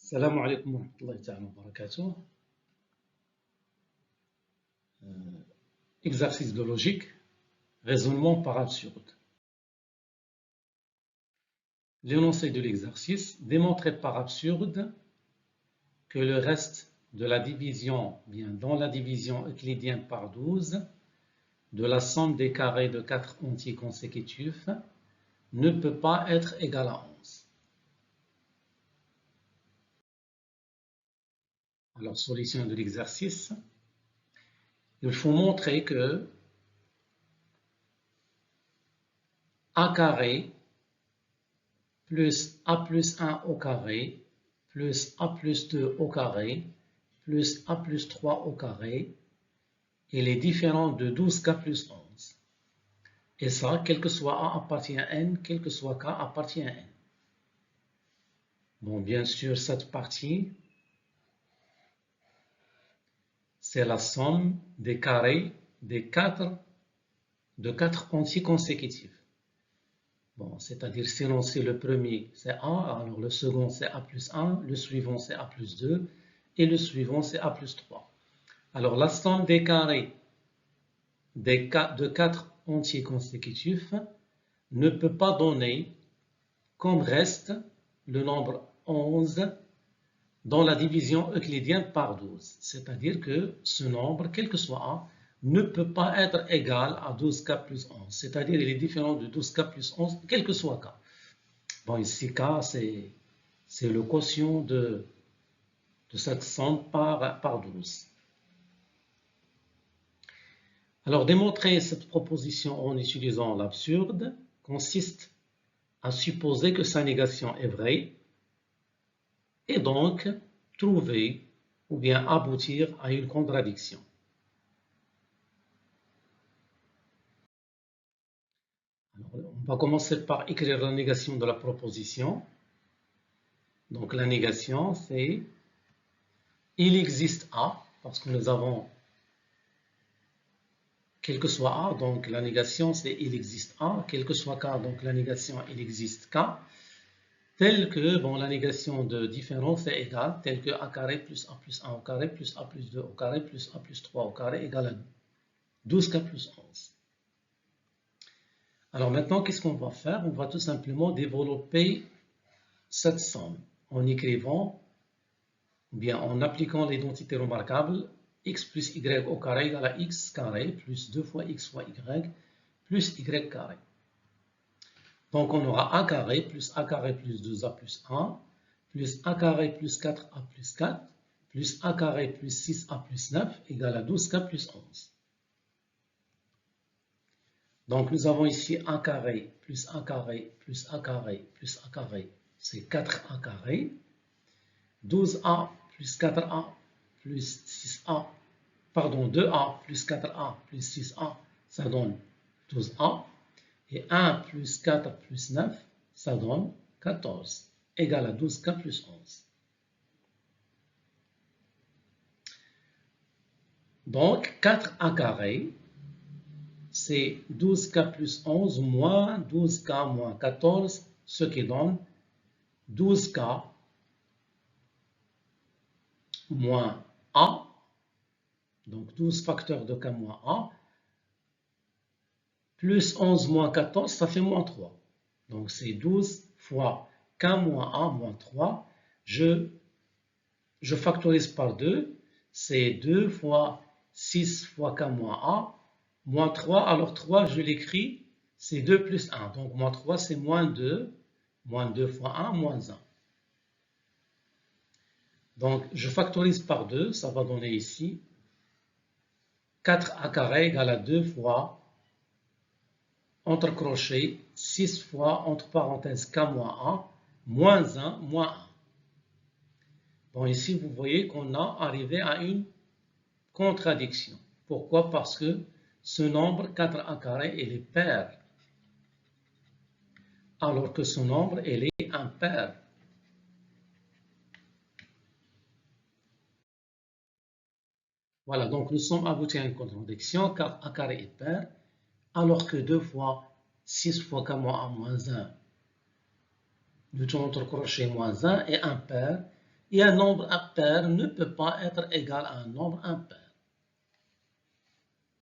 السلام عليكم ورحمة الله تعالى وبركاته. Exercice de logique, raisonnement par absurde. L'énoncé de l'exercice, démontrer par absurde que le reste de la division, bien dans la division euclidienne par 12, de la somme des carrés de 4 entiers consécutifs ne peut pas être égal à 11. Alors, solution de l'exercice, il faut montrer que a carré plus a plus 1 au carré plus a plus 2 au carré plus a plus 3 au carré, il est différent de 12k plus 11. Et ça, quel que soit a appartient à n, quel que soit k appartient à n. Bon, bien sûr, cette partie, c'est la somme des carrés de 4 entiers consécutifs. Bon, c'est-à-dire si l'énoncé le premier c'est A, alors le second c'est A plus 1, le suivant c'est A plus 2 et le suivant c'est A plus 3. Alors la somme des carrés de 4 entiers consécutifs ne peut pas donner comme reste le nombre 11 dans la division euclidienne par 12. C'est-à-dire que ce nombre, quel que soit A, ne peut pas être égal à 12k plus 11. C'est-à-dire il est différent de 12k plus 11, quel que soit k. Bon, ici k, c'est le quotient de cette somme par 12. Alors, démontrer cette proposition en utilisant l'absurde consiste à supposer que sa négation est vraie et donc trouver ou bien aboutir à une contradiction. Alors, on va commencer par écrire la négation de la proposition. Donc la négation, c'est il existe A, parce que nous avons quel que soit A, donc la négation c'est il existe A, quel que soit K, donc la négation il existe K, tel que, bon, la négation de différence est égale, tel que A carré plus A plus 1 au carré plus A plus 2 au carré plus A plus 3 au carré égale à 12K plus 11. Alors maintenant, qu'est-ce qu'on va faire? On va tout simplement développer cette somme en écrivant, ou bien en appliquant l'identité remarquable x plus y au carré égale à x carré plus 2 fois x fois y plus y carré. Donc on aura a carré plus 2a plus 1 plus a carré plus 4a plus 4 plus a carré plus 6a plus 9 égale à 12k plus 11. Donc nous avons ici a carré plus a carré plus a carré plus a carré, c'est 4a carré, 12a plus 4a plus 6a, pardon, 2a plus 4a plus 6a, ça donne 12a, et 1 plus 4 plus 9, ça donne 14, égal à 12k plus 11. Donc 4a carré, c'est 12k plus 11 moins 12k moins 14, ce qui donne 12k moins a, donc 12 facteurs de k moins a, plus 11 moins 14, ça fait moins 3. Donc c'est 12 fois k moins a moins 3. Je factorise par 2, c'est 2 fois 6 fois k moins a, moins 3, alors 3 je l'écris, c'est 2 plus 1, donc moins 3 c'est moins 2 fois 1, moins 1. Donc je factorise par 2, ça va donner ici 4a carré égale à 2 fois, entre crochets, 6 fois, entre parenthèses, k moins a, moins 1, moins 1. Bon, ici vous voyez qu'on a arrivé à une contradiction. Pourquoi? Parce que ce nombre 4a carré, il est pair, alors que ce nombre, il est impair. Voilà, donc nous sommes aboutis à une contradiction, car a carré est pair, alors que 2 fois 6 fois k moins a moins 1, le entre crochet moins 1 est impair, Et un nombre impair ne peut pas être égal à un nombre impair.